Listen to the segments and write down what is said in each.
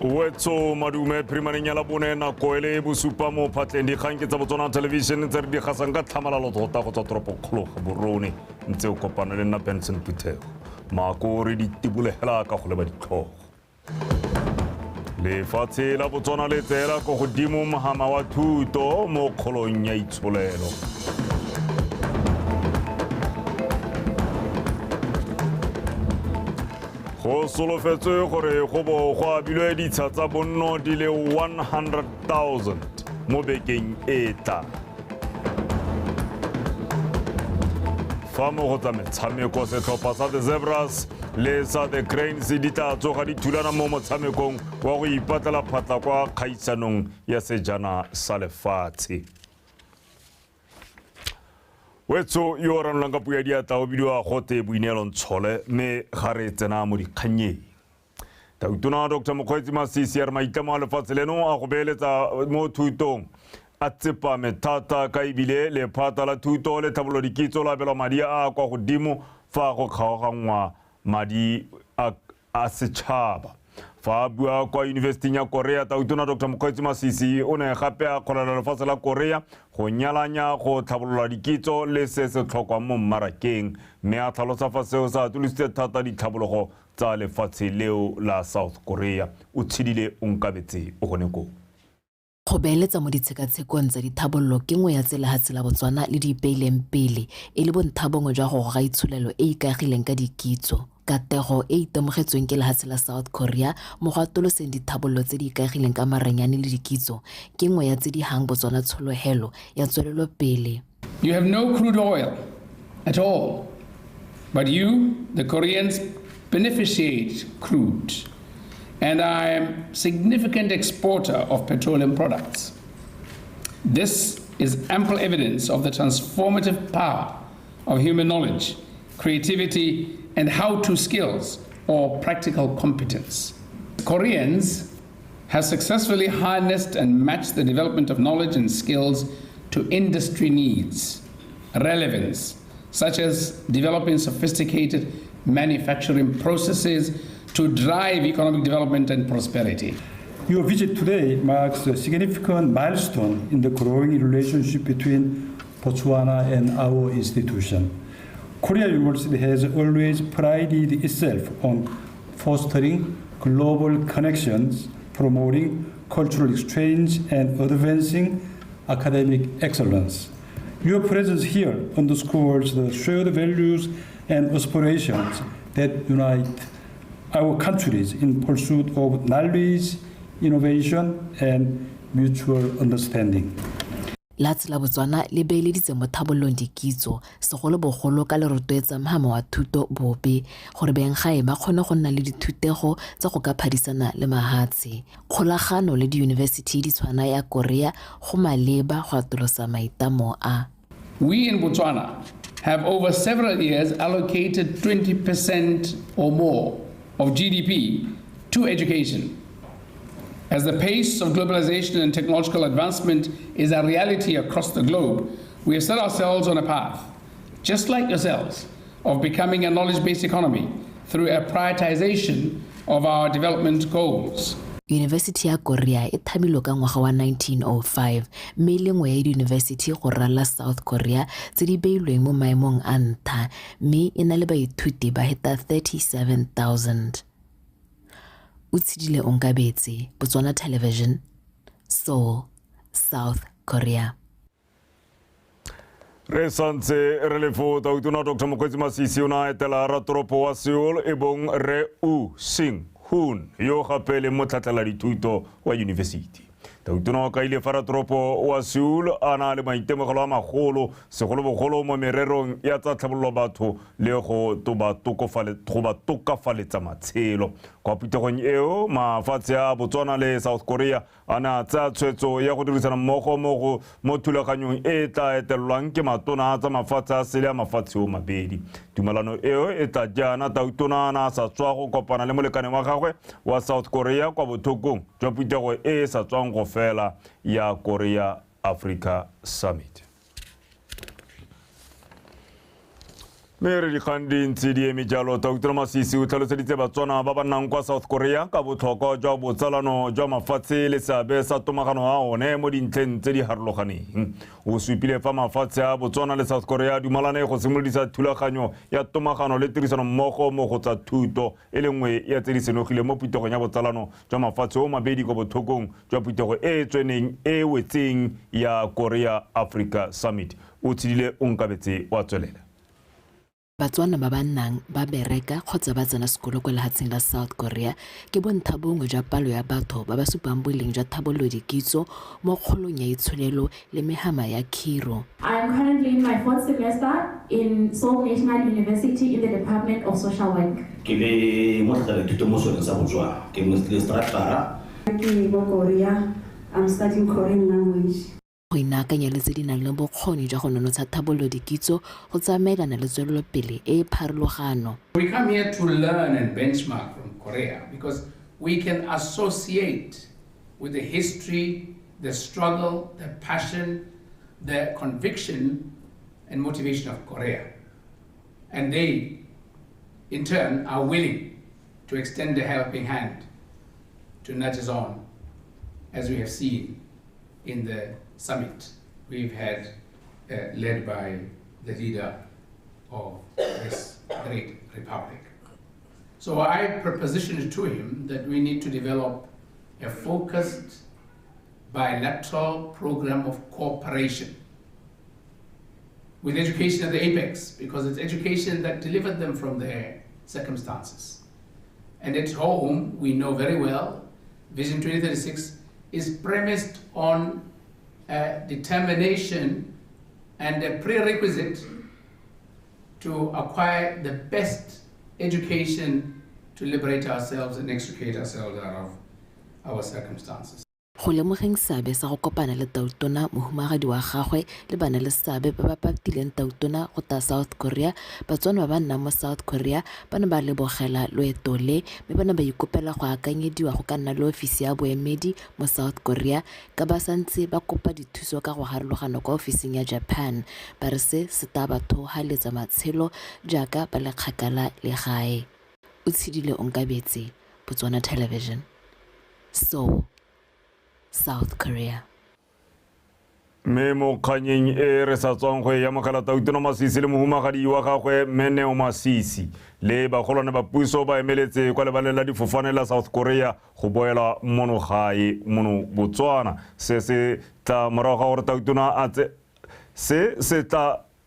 Wetso madume primaring ya LABONE NAKO ele BOSUPA mo phatleng dikgang ke tsa Botswana television tse re di gasang ka tlhamalalo tota go tswa toropokgolo ga Borone ntse o kopana le nna Benson Puthego mako re di tibulegela ka go leba ditlhogo lefatshe la Botswana le tseela go godimo mahama wa thuto mo kgolong ya itsholelo go solofetswe gore go bo go abilwe ditsha tsa bonno di le 100,000 mo bekeng e tla fa mo go tsa metshameko setlhopha sa the Zebras le sa the Cranes di tla tsoga di thulana mo motshamekong wa go ipatlela phatla kwa kgaisanong ya sejana sa lefatshe Wetso yo ranlang ka puya di ata o bidiwa gote Boineelo Ntshole me ga re tsena mo dikganyeng Tautona Dr. Mokgweetsi Masisi ya re maitlamo a lefatshe leno a go beeletsa mo thutong a tsepame thata ka ebile lephata la thuto le tlhabololo dikitso la abelwa madi a kwa godimo fa go kgaoganngwa madi a setšhaba fa bua kwa University ya Korea Tautona Dr. Mokgweetsi Masisi o ne gape a kgolela lefatshe la Korea go nyalanya go tlhabolola dikitso le se se tlhokwa mo mmarakeng mme a tlhalosa fa seo sa atolositse thata ditlhabologo tsa lefatshe leo la South Korea o tshidile o nkabetse o gone ko go beeletsa mo ditshekatshekong tsa dithabololo ke nngwe ya tselegatse la Botswana le di ipeileng pele e le bonthabongwe jwa go goga itshulelo e e ikaegileng ka dikitso katego e itemogetsweng ke lefatshe la South Korea mo go atoloseng dithabololo tse di ikaegileng ka marenyane le dikitso ke nngwe ya tse di hang Botswana tshologelo ya tswelelo pele. You have no crude oil at all, but you, the Koreans, beneficiate crude. And I am a significant exporter of petroleum products. This is ample evidence of the transformative power of human knowledge, creativity, and how-to skills or practical competence. Koreans have successfully harnessed and matched the development of knowledge and skills to industry needs, relevance, such as developing sophisticated manufacturing processes to drive economic development and prosperity. Your visit today marks a significant milestone in the growing relationship between Botswana and our institution. Korea University has always prided itself on fostering global connections, promoting cultural exchange, and advancing academic excellence. Your presence here underscores the shared values and aspirations that unite our countries in pursuit of knowledge, innovation, and mutual understanding. Lefatshe la Botswana le beeleditse mo thabololong dikitso segolobogolo ka le rotloetsa mahama wa thuto bobe gore beng gae ba kgone go nna le dithutego tsa go ka phadisana le mahatshe kgolagano le diyunibesithi di tshwana ya Korea go maleba go atolosa maitamo a. We in Botswana have over several years allocated 20% or more of GDP to education. As the pace of globalization and technological advancement is a reality across the globe, we have set ourselves on a path, just like yourselves, of becoming a knowledge-based economy through a prioritization of our development goals. University ya Korea e thamilwe ka ngwaga wa 1905 mme le nngwe ya diyunibesithi go rala South Korea tse di beilweng mo maemong a ntlha mme e na le baithuti ba heta 37,000. O tshidile o nkabetse Botswana Television, Seoul, South Korea. re santse re le fo Tautona Dr. Mokgweetsi Masisi o na etela ratoropo wa Seoul e bong re u sing hun yo gape le motlhatlhela dithuto wa university Tautona wa kaile fa ratoropo wa Seoul a na le maitemogelo a magolo segolobogolo mo mererong ya tsa tlhabololo batho le go ba tokafaletsa matshelo kwa putegong eo mafatshe a Botswana le South Korea a na tsa tshwetso ya go dirisana mmogo mo thulaganyong e tla etelelwang ke matona tsa mafatshe a sele a mafatshe o mabedi tumelano eo e tla jana Tautona na sa tswa go kopana le molekane wa gagwe wa South Korea kwa bothokong jwa putego e sa tswang go fela ya Korea Africa Summit. Mere dikganding tse di eme jalo Dr. Masisi o tlhaloseditse Batswana ba ba nnang kwa South Korea ka botlhokwa jwa botsalano jwa mafatshe le seabe sa tomagano a one mo dintlheng tse di harologaneng. O supile fa mafatshe a Botswana le South Korea dumalane go simolodisa thulaganyo ya tomagano le tirisano mmogo mo go tsa thuto e le nngwe ya tse di senogile mo putegong ya botsalano jwa mafatshe o mabedi go bothokong jwa putego e tsweneng e wetseng ya Korea Africa Summit. O tshidile o nkabetse wa tswelela. Batswana ba ba nnang ba bereka kgotsa ba tsena sekolo kwa lehatsheng la South Korea ke bonthabongwe jwa palo ya batho ba ba supang boleng jwa thabolodikitso mo kgolong ya itsholelo le mehama ya khiro. I am currently in my 4th semester in Seoul National University in the Department of Social Work. Ke le mo tla dithuto mo sone sa Botswana ke mo instructor. Ke go Korea. I'm studying Korean language. Go inakanya le tse di nang le bokgoni jwa go nonotsha thabolodikitso go tsamaelana le tswelelopele e pharologano. We come here to learn and benchmark from Korea because we can associate with the history, the struggle, the passion, the conviction and motivation of Korea. And they, in turn, are willing to extend a helping hand to nudge us on, as we have seen in the summit we've had led by the leader of this great republic. So I propositioned to him that we need to develop a focused bilateral program of cooperation with education at the apex, because it's education that delivered them from their circumstances. And at home, we know very well, Vision 2036 is premised on determination and a prerequisite to acquire the best education to liberate ourselves and extricate ourselves out of our circumstances. Go lemogeng seabe sa go kopana le Tautona mohumagadi wa gagwe le bana le seabe ba ba patileng Tautona go ta South Korea, Batswana ba nnang mo South Korea ba ne ba lebogela loeto le mme ba ne ba ikopela go akanyediwa go ka nna le ofisi ya boemedi mo South Korea ka ba santse ba kopa dithuso ka go harologana kwa ofising ya Japan ba re se ta batho haletsa matshelo jaaka ba le kgakala le gae. O tshidile o nkabetse, Botswana Television, Seoul, South Korea. Me mo kganyeng e re sa tswang go ya mogala Tautona Masisi le mohumagadi wa gagwe Meneo Masisi le bagolwane ba puso ba emeletse kwa lebaleng la difofane la South Korea go boela mono gae mono Botswana. Se ta morago ga gore Tautona a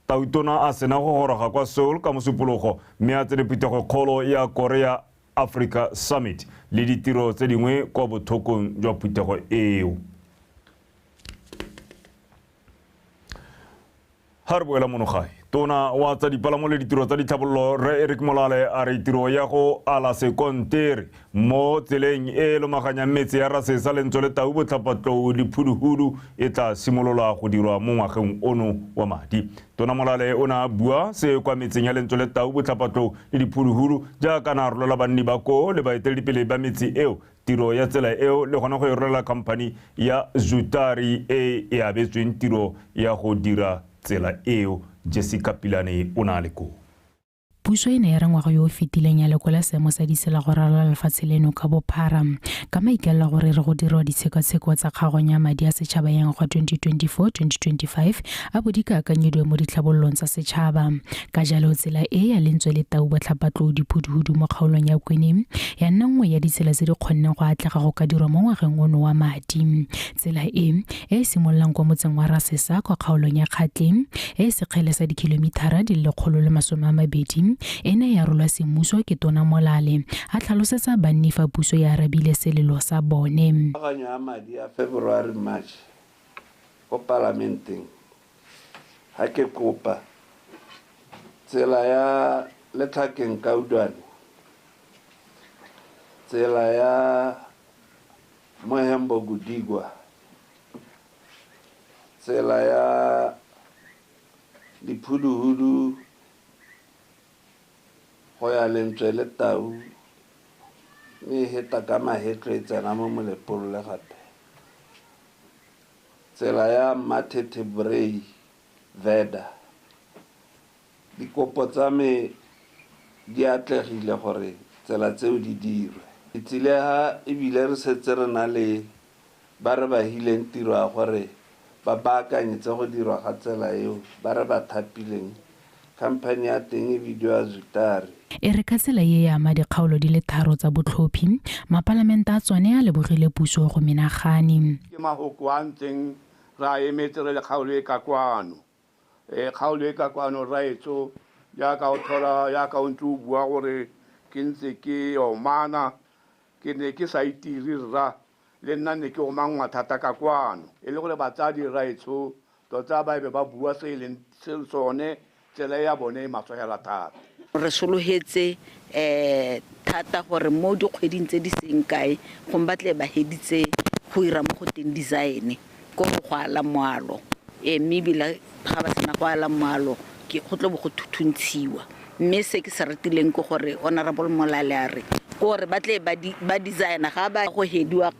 Tautona a sena go goroga kwa Seoul ka mosupologo mme a tsene phuthego kgolo ya Korea Africa Summit le ditiro tse dingwe kwa bothokong jwa phuthego eo. Harboela monogai tona wa tsa dipalamo le ditiro tsa ditlhabololo re Eric Molale a re tiro ya go ala sekontere mo tseleng e lomaganya metse ya Rasesa le Ntsho le Tau Botlhapatlou diphuduhudu e tla simolola go dirwa mo ngwageng ono wa madi. Tona Molale o na bua se kwa metseng ya le Ntsho le Tau Botlhapatlou le diphuduhudu jaaka na rolela banni ba ko le baeteledipele ba metsi eo tiro ya tsela eo le gona go e rolela company ya Zutari e abetsweng tiro ya go dira tsela eo. Jessica Pilane o na le ko. Puso e ne ya re ngwaga yo o fetileng ya lekola seemo sa ditsela go ralala lefatshe leno ka bophara ka maikaelelo gore re go dirwa ditshekatsheko tsa kgagong ya madi a setšhaba ya ngwaga 2024-2025 a bo di ka akanyediwe mo ditlhabololong tsa setšhaba. Ka jalo tsela e ya Lentswe le Tau Botlhapatlou diphuduhudu mo kgaolong ya Kweni ya nna nngwe ya ditsela tse di kgonneng go atlega go ka dirwa mo ngwageng ono wa madi. Tsela e simololang kwa motseng wa Rasesa kwa kgaolong ya Kgatleng e sekgele sa dikilomitara di le 120 ene ya rola semmuso ke Tona Molale a tlhalosetsa banni fa puso ya arabile selelo sa bone. Paakanyo ya madi a February March go parlamenteng ha ke kopa tsela ya Letlhakeng Kaudwane, tsela ya Mohembo Gudigwa, tsela ya diphuduhudu go ya Lentswe le Tau me heta ka mahetlo e tsena mo Molepolo le gape, tsela ya Matete Brei Veda dikopo tsa me di atlegile gore tsela tseo di dirwe. Itsile ha ebile re setse re na le ba re ba hileng tiro ya gore ba baakanyetse go dirwa ga tsela eo, ba re ba thapileng company ya teng e bidiwa Zutari. E re ka tsela ye ya madikgaolo di le 3 tsa botlhophi mapalamenta a tsone a lebogile puso go menagane. Ke mahoko a ntseng ra emetse re le kgaolo e ka kwano. Kgaolo e ka kwano ra etso ya ka o thola ya ka o ntse o bua gore ke ntse ke omana ke ne ke sa itiri ra le nna ne ke o mangwa thata ka kwano e le gore batsadi ra etso tota ba be ba bua se le sone tsela ya bone matsogela thata. Re solohetse thata gore mo dikgweding tse di seng kae go mbatle ba heditse go ira mo go teng design go go ala moalo mme bila ga ba sena go ala moalo ke go tlo go thuthuntšiwa mme se ke se ratileng go gore honorable Molale a re go gore batle ba designer ga ba go hediwa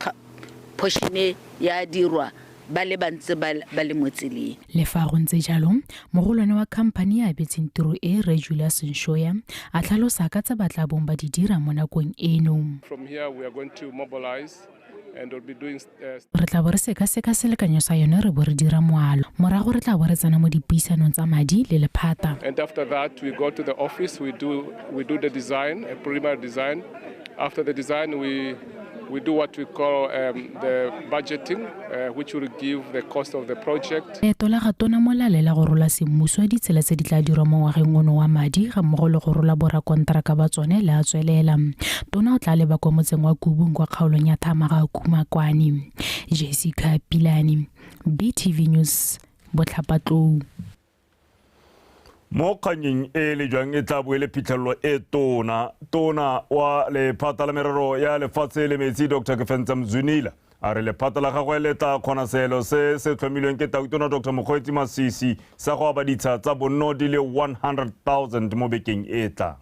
portion ya dirwa ba le bantse ba le motseleng. Le fa go ntse jalo mogolwane wa company ya betseng tiro e re Julius Nshoya a tlhalosa ka tsa batla bong ba di dira mo nakong eno. From here we are going to mobilize and we'll be doing re tla bo re seka-seka selekanyo sa yone re bo re dira moalo morago re tla bo re tsena mo dipuisanong tsa madi le lephata. And after that we go to the office, we do the design, a preliminary design. After the design we do what we call the budgeting, which will give the cost of the project. Tola ga tona Molale la go rola semmuso a ditsela tse di tla dirwa mo ngwageng ono wa madi ga mmogo le go rola bora kontraka ba tsone le a tswelela. Tona o tla leba kwa motseng wa Kubung kwa kgaolong ya Thamaga Kumakwani. Jessica Pilani, BTV News, Botlhapatlou. Mo kganyeng e le jwang e tla boele phitlhelelo e tona wa lephata la merero ya lefatshe le metsi Dr. Kefenza Mzunila a re lephata la gagwe le tla kgonaselo se tlhomilweng ke Tautona Dr. Mokgweetsi Masisi sa go aba ditsha tsa bonno di le 100,000 mo bekeng e tla.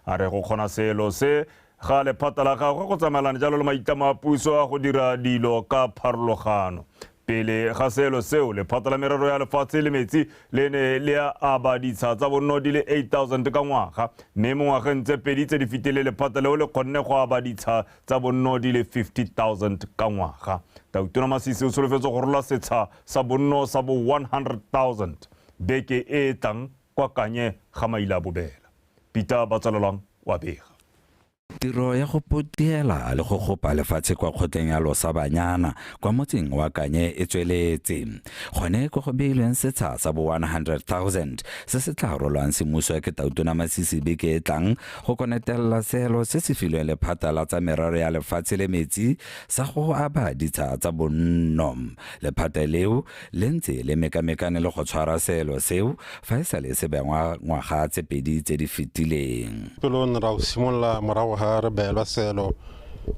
A re go kgonaselo se ga lephata la gagwe go tsamaelana jalo le maitlamo a puso a go dira dilo ka pharologano. Pele ga selo seo lephata la merero ya lefatshe le metsi le ne le aba ditsha tsa bonno di le 8,000 ka ngwaga mme mo ngwageng tse pedi tse di fetile lephata leo le kgonne go aba ditsha tsa bonno di le 50,000 ka ngwaga. Tautona Masisi o solofetse go rola setsha sa bonno sa bo 100,000 beke e tlang kwa Kanye ga maila bobela. Peter Batsalalang wa bega. Tiro ya go potiela le go gopa lefatshe kwa kgotleng ya Losabanyana kwa motseng wa Kanye e tsweletse. Gone go go beilweng setsha sa bo 100,000 se se tla rolwang semmuso ke Tautona Masisi beke e tlang go konetela selo se se filweng lephata la tsa merero ya lefatshe le metsi sa go aba ditsha tsa bonno. Lephata leo le ntse le mekamekane le go tshwara selo seo fa e sale se bengwa ngwaga tse pedi tse di fetileng. Pelon ra o simolla morago ga re beelwa selo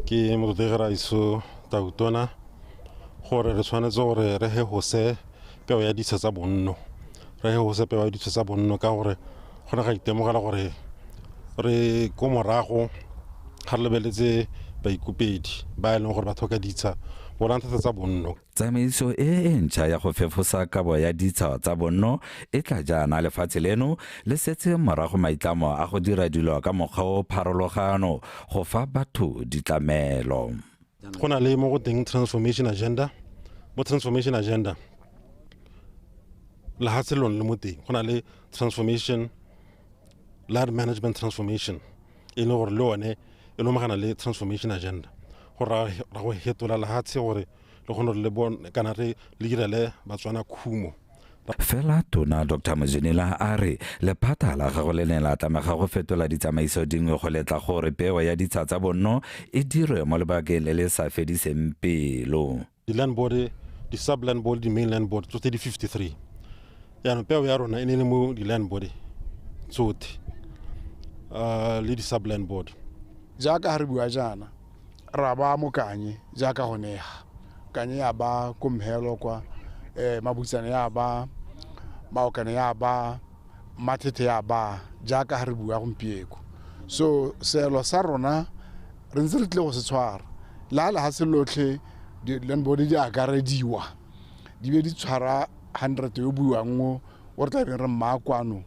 ke modira iso Tautona gore re tshwanetse gore re he hose peo ya ditsha tsa bonno re he hose peo ya ditsha tsa bonno ka gore gona ga itemogela gore re go morago ga lebeletse baikopedi ba eleng gore ba thoka ditsha bolantsa tsa bonno. Tsamaiso e ntšha ya go fefosa kabo ya ditsha tsa bonno e tla jaana lefatshe leno le setse morago maitlamo a go dira dilo ka mokgwa o pharologano go fa batho ditlamelo. Go na le mo go teng transformation agenda mo transformation agenda la hatselon le mo teng go na le transformation land management transformation e le gore le one e lo magana le transformation agenda go ra go hetola la hatse gore le go le bon kana re le direle Botswana khumo. Fela Tona Dr. Mzunila a re lephata la gago le ne la tlamega go fetola ditsamaiso dingwe go letla gore peo ya ditsha tsa bonno e dirwe mo lebakeng le le sa fediseng pelo. The land board, the sub-land board, the mainland board, tsotlhe di 53. Ya no peo ya rona e ne le mo di land board tsotlhe le di sub-land board. Jaaka ha re bua jana ra ba mo Kanye jaaka go nega Kanye ya ba kumhelo kwa mabutsana ya ba maokane ya ba matete ya ba jaaka ha re bua gompieko. So selo sa rona re ntse re tle go se tshwara la ha se lotlhe di land board di akarediwa di be di tshwara 100 yo buang o re tla be re mma kwano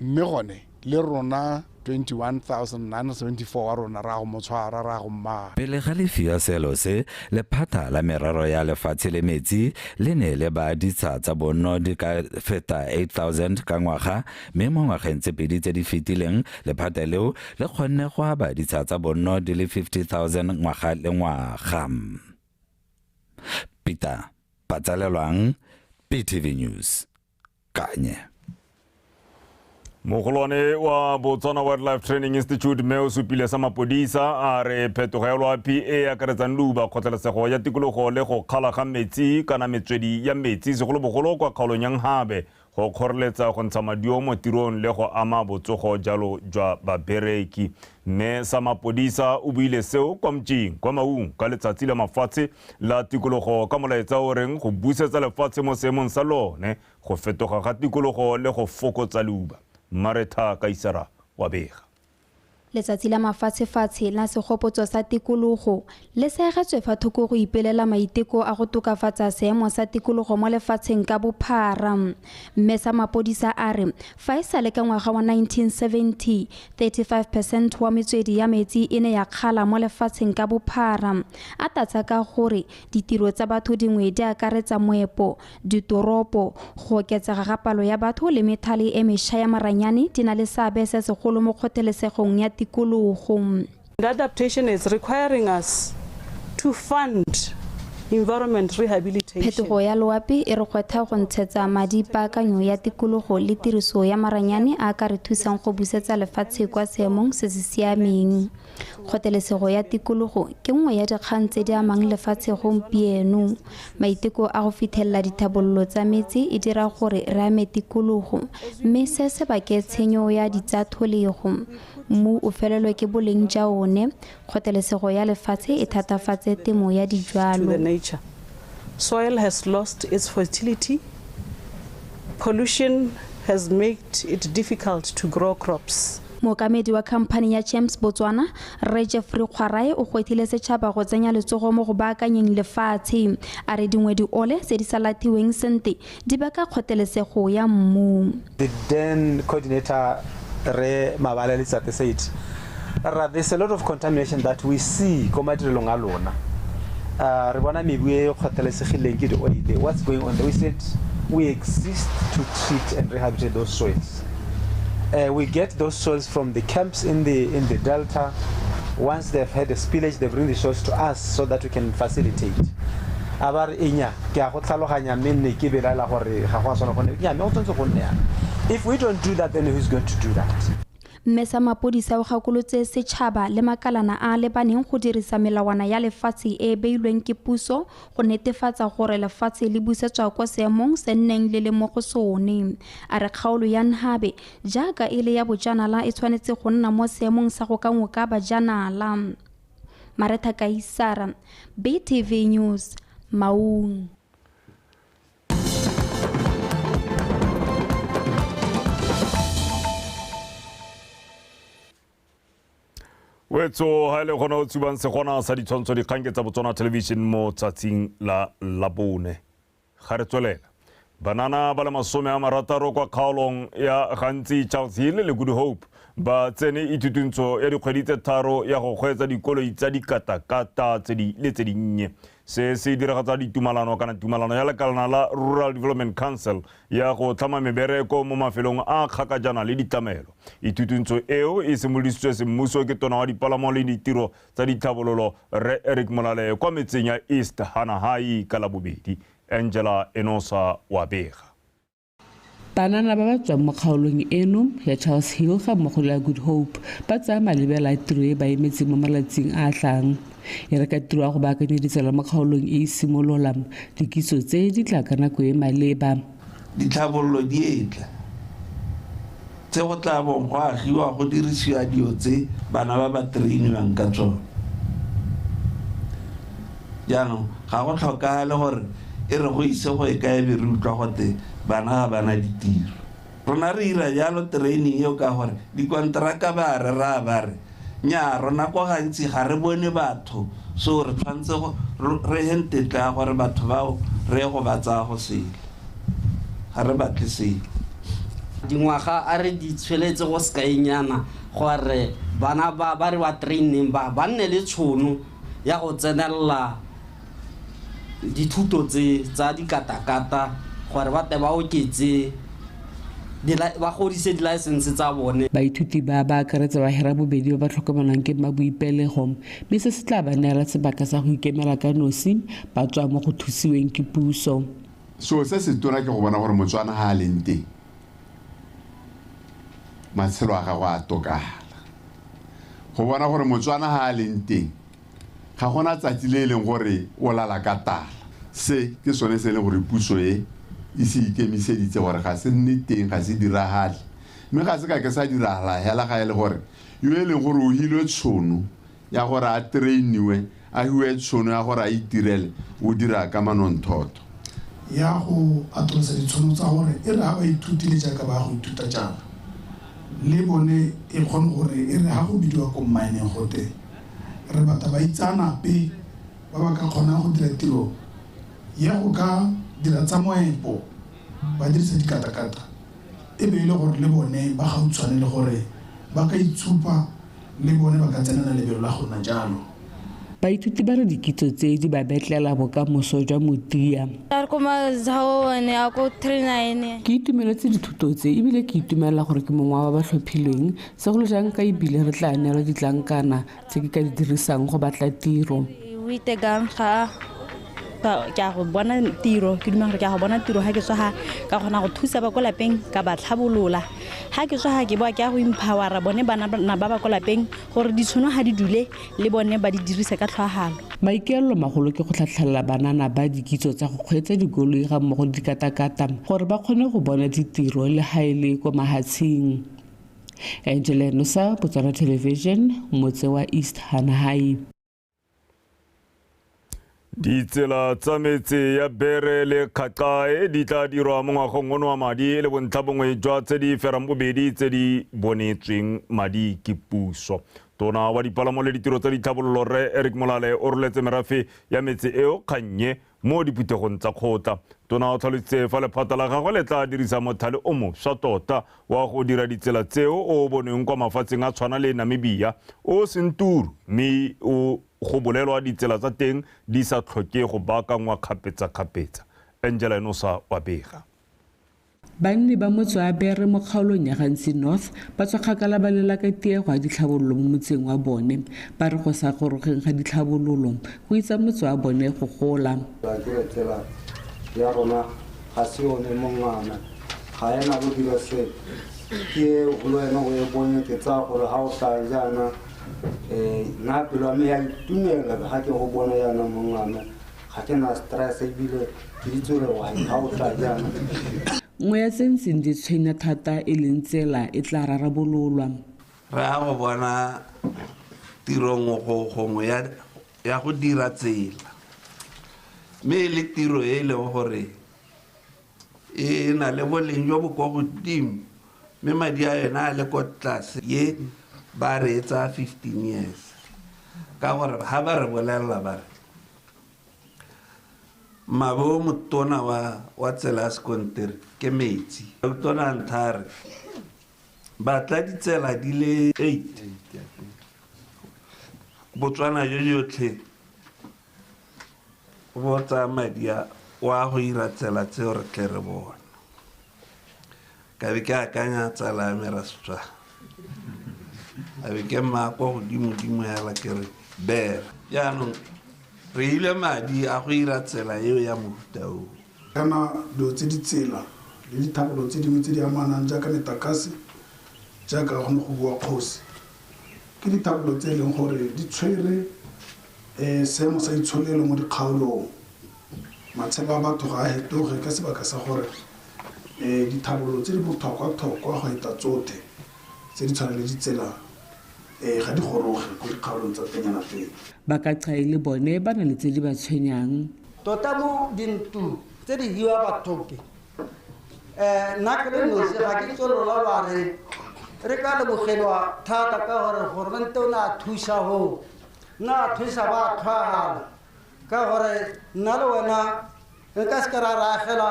mme gone le rona 21,974 wa rona ra go motshwara ra go mmaa. Pele ga le fiwa selo se lephata la merero ya lefatshe le metsi le ne le ba ditsha tsa bonno di ka feta 8,000 ka ngwaga mme mo ngwageng tse pedi tse di fetileng lephata leo le kgonne go aba ditsha tsa bonno di le 50,000 ngwaga le ngwaga. Peter Patsalelwang, PTV News, Kanye. Mogolwane wa Botswana Wildlife Training Institute Meo supile sa mapodisa a re phetogo ya PA a karetsang luba kgothalesego ya tikologo le go kgala ga metsi kana metswedi ya metsi segolobogolo kwa kgaolong ya Nghabe go kgoreletsa go ntsha madio mo tirong le go ama botsogo jalo jwa babereki. Mme sa mapodisa o buile seo kwa Mtšing kwa Maung ka letsatsi la mafatshe la tikologo ka molaetsa o reng go busetsa lefatshe mo seemong sa lone go fetoga ga tikologo le go fokotsa luba. Mareta Kaisara wa bega. Letsatsi la mafatshe la segopotso sa tikologo le segetswe fa thoko go ipelela maiteko a go tokafatsa seemo sa tikologo mo lefatsheng ka bophara. Mme sa mapodisa a re fa e sale ka ngwaga wa 1970 35% wa metswedi ya metsi e ne ya kgala mo lefatsheng ka bophara. A tatsa ka gore ditiro tsa batho dingwe di akaretsa moepo, ditoropo, go oketsega ga palo ya batho le methale e mešwa ya maranyane di na le seabe se segolo mo kgothalesegong ya tikologo. Adaptation is requiring us to fund environment rehabilitation. Phetogo ya loapi e re kgwetha go ntshetsa madi paakanyo ya tikologo le tiriso ya maranyane a ka re thusang go busetsa lefatshe kwa seemong se se siameng. Kgothalesego ya tikologo ke nngwe ya dikgang tse di amang lefatshe gompieno. Maiteko a go fitlhelela dithabololo tsa metsi e dira gore re ame tikologo mme se se bake tshenyo ya ditsatholego. Mmu o felelwe ke boleng jwa one. Kgothalesego ya lefatshe e thatafatse temo ya dijwalo. Soil has lost its fertility. Pollution has made it difficult to grow crops. Mokamedi wa khamphane ya James Botswana Re Jeffrey Khwarae o gwethile setšhaba go tsenya letsogo mo go baakanyeng lefatshe. A re dingwe di ole tse di salatiweng sente di baka kgothalesego ya mmu. The then coordinator Re Mabala Letsate said there's a lot of contamination that we see ko madirelong a lona. Re bona mebu e kgothalesegileng ke di oile. What's going on there? We said we exist to treat and rehabilitate those soils. We get those soils from the camps in the delta. Once they've had a spillage, they bring the soils to us so that we can facilitate. If we don't do that, then who's going to do that? Mme sa mapodisa o gakolotse setšhaba le makalana a lebaneng go dirisa melawana ya lefatshe e beilweng ke puso go netefatsa gore lefatshe le busetswa kwa seemong se nneng le mo go sone. A re kgaolo ya Nghabe jaaka e le ya bojanala e tshwanetse go nna mo seemong sa go ka ngoka bajanala. Mareta Kaisara, BTV News, Maung. Wetso ha le gona o tsubang se gona sa ditshwantsho dikgang tsa Botswana Television mo tsatsing la Labone. Ga re tswelela banana ba le 60 kwa kgaolong ya Gantsi Charles Hill le Good Hope ba tsene itutuntsho ya dikgwedi tse tharo ya go kgweetsa dikoloi tsa dikatakata tse di nnye. Se se diragatsa ditumalano kana tumalano ya lekalana la Rural Development Council ya go tlhama mebereko mo mafelong a kgakajana le ditamelo. Itutuntsho eo e simoloditswe semmuso ke tona wa dipalamo le ditiro tsa dithabololo Re Eric Molale kwa metseng ya East Hanahai ka Labobedi. Angela Enosa wa bega. Banana ba ba tswang mo kgaolong eno ya Charles Hill ga mmogo le Good Hope ba tsaya malebela a tiro e ba emetseng mo malatsing a tlang. E re ka tiro ya go baakanyedisa mo kgaolong e simolola dikiso tse di tla ka nako e maleba. Ditlhabololo di etla tse go tla bong go agiwa go dirisiwa dio tse bana ba ba trainiwang ka tsona. Jaanong ga go tlhokagale gore e re go ise go e kae be re utlwa gote bana ga bana ditiro. Rona re ira jalo training eo ka gore dikontraka ba re ra ba re nya rona kwa gantsi ga re bone batho so re tshwantse go re hentetla gore batho bao re go batsa go sele ga re batle sele. dingwaga a re di tshweletse go sekaenyana gore bana ba re wa training ba nne le tšhono ya go tsenelela dithuto tse tsa dikatakata gore ba te ba oketse ba godise di-license tsa bone. Baithuti ba akaretsa ba hera bobedi ba ba tlhokomelang ke maboipelego mme se se tla ba neela sebaka sa go ikemela ka nosi ba tswa mo go thusiweng ke puso. So se se tona ke go bona gore Motswana ha a leng teng matshelo a gagwe a tokala, go bona gore Motswana ha a leng teng ga gona tsatsi le leng gore o lala ka tala. Se ke sone se leng gore puso e se ikemiseditse gore ga se nne teng, ga se diragale, mme ga se ka ke sa diragala hela ga e le gore yo e leng gore o hilwe tšhono ya gore a trainiwe a hiwe tšhono ya gore a itirele o dira ka manonthoto ya go atolosa ditšhono tsa gore e re ga ba ithutile jaaka ba go ithuta jaana le bone e kgone gore e re ga go bidiwa ko mmineng gote re batla ba itsanape ba ba ka kgonang go dira tiro ya go ka dira tsa moepo ba dirisa dikatakata e be e le gore le bone ba gautshwane le gore ba ka itshupa le bone ba ka tsenela lebelo la gona jalo. Baithuti ba re dikitso tse di ba betlela bokamoso jwa motia. Ke itumeletse dithuto tse ebile ke itumelela gore ke mongwe wa ba tlhophilweng segolo jang ka ebile re tla neelwa ditlankana tse ke ka di dirisang go batla tiro. Ke a go bona tiro ke dumela gore ke a go bona tiro ha ke tswa ka gona go thusa ba ko lapeng ka ba tlhabolola ha ke tswa ke boa ke a go empowera bone bana ba ba ko lapeng gore ditšhono ha di dule le bone ba di dirise ka tlhoagalo. Maikaelelo magolo ke go tlhatlhelela banana ba dikitso tsa go kgweetsa dikoloi ga mmogo le dikatakata gore ba kgone go bona ditiro le ha e le ko mahatsheng. Angela Nosa, Botswana Television, motse wa East Hanahai. Ditsela tsa metse ya bere le kgaqae di tla dirwa mo ngwageng ono wa madi le bontlhabongwe jwa tse di ferang bobedi tse di bonetsweng madi ke puso. Tona wa dipalamo le ditiro tsa ditlhabololo Rre Eric Molale o roletse merafe ya metse eo kgannye mo diphuthegong tsa kgotla. Tona o tlhalositse fa lephata la gagwe le tla dirisa mothale o mošwa tota wa go dira ditsela tseo o bonweng kwa mafatsheng a tshwana le Namibia o seng turu mme o go bolelwa ditsela tsa teng di sa tlhoke go baakangwa kgapetsa-kgapetsa. Angela Nosa wa bega. Banni ba motse wa bere mo kgaolong ya Gantsi North ba tswa kgakala ba lela ka tiego ya ditlhabololo mo motseng wa bone ba re go sa gorogeng ga ditlhabololo go itsa motse wa bone go gola. Tsela ya rona ga se yone mongwana ga ena go dira se ke go wena go e bone ke tsa gore ga o tla jana nna pelo me ya itumela ga ke go bona yana mongwana ga ke na stress ebile ke itsore wa ga o tla jana. Ngwe ya tsentseng di tshwenya thata e leng tsela e tla rarabololwa. Re a go bona tirong go gongwe ya go dira tsela mme le tiro e le gore e na le boleng jo bo kwa godimo mme madi a yona a le kwa tlase ye ba re etsa 15 years ka gore ha ba re bolelela ba re mabo motona wa tsela sekontere ke metsi motona nthare ba tla ditsela di le 8 Botswana yotlhe go tsa madi wa go ira tsela tseo re tle re bona ka be ke akanya tsela ya merastswa a be ke mako godimo hela ke re bere yaanong re ile madi a go ira tsela eo ya mofuta o kana do tse di tsela le dithabolo tse dingwe tse di amanang jaaka metakase jaaka go go bua kgosi ke dithabolo tse leng gore di tshwere seemo sa itsholelo mo dikgaolong matshelo a batho ga a hetoge ka sebaka sa gore dithabolo tse di botlhokwa-tlhokwa go eta tsotlhe tse di tshwana le ditsela ga di goroge ko dikgaolong tsa tenyana pele. Bakaqae le bone ba na le tse di ba tshwenyang. Tota mo dintu tse di hiwa bathoke nna ke le nosi ga ke tsolola ba re ka lebogelwa thata ka gore gormente o ne a thusa go nna a thusa ba tlhwagala ka gore nna le wena re ka se ka ra ragela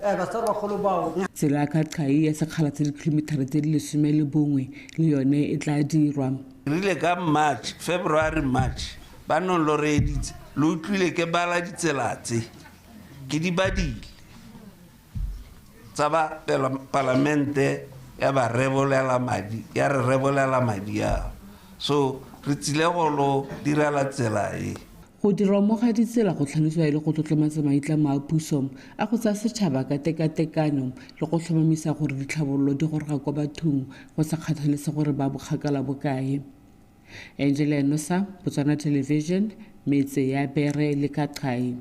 basadi bagolo bao. Tsela ka Qai ya sekgala tse dikilomitara tse di 11 le yone e tla dirwa. Rile ka March, February, March, ba non lo reditse, lo utlwile ke bala ditsela tse, ke di badile. Tsa ba parlamente ya ba revolela madi, ya re revolela madi ya. So, re tsile go lo direla tsela e. Go dira mo ga ditsela go tlhalosiwa ile go tlotlomatsa maitlamo a puso a go tsa setšhaba ka tekatekano le go tlhomamisa gore ditlhabololo di goroga kwa bathong go sa kgathalese gore ba bokgakala bokae. Angela Nosa, Botswana Television, Metse ya Bere le ka Qai.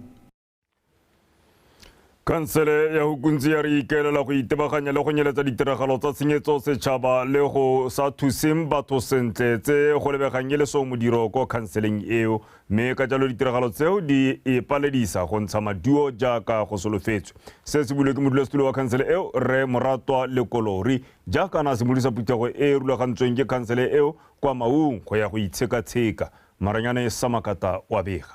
Kansele ya hukunzi ya re ikelela go itebaganya le go nyeletsa ditiragalo tsa tshenyetso setšhaba le go sa thuseng batho sentle tse go lebegang le so modiro ko kanseleng eo mme ka jalo ditiragalo tseo di ipaledisa go ntsha maduo jaaka go solofetswe. Se se bulwe ke modulasetulo wa kansele eo Re Moratwa Lekolori jaaka na simolisa puthego e rulagantsweng ke kansele eo kwa Maung go ya go itsheka-tsheka. Maranyane Samakata wa bega.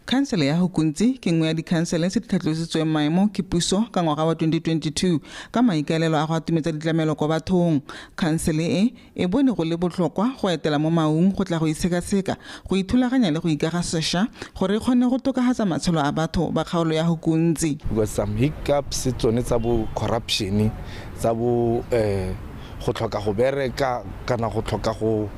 Kansele ya hukunzi ke nngwe ya dikhansele tse di tlhatlositsweng maemo ke puso ka ngwaga wa 2022 ka maikaelelo a go atumetsa ditlamelo kwa bathong. Kansele e bone go le botlhokwa go etela mo Maung go tla go itsheka-tsheka go ithulaganya le go ikaga sešwa gore e kgone go tokafatsa matshelo a batho ba kgaolo ya hukunzi. Because some hiccups tsone tsa bo corruption tsa bo go tlhoka go bereka kana go tlhoka go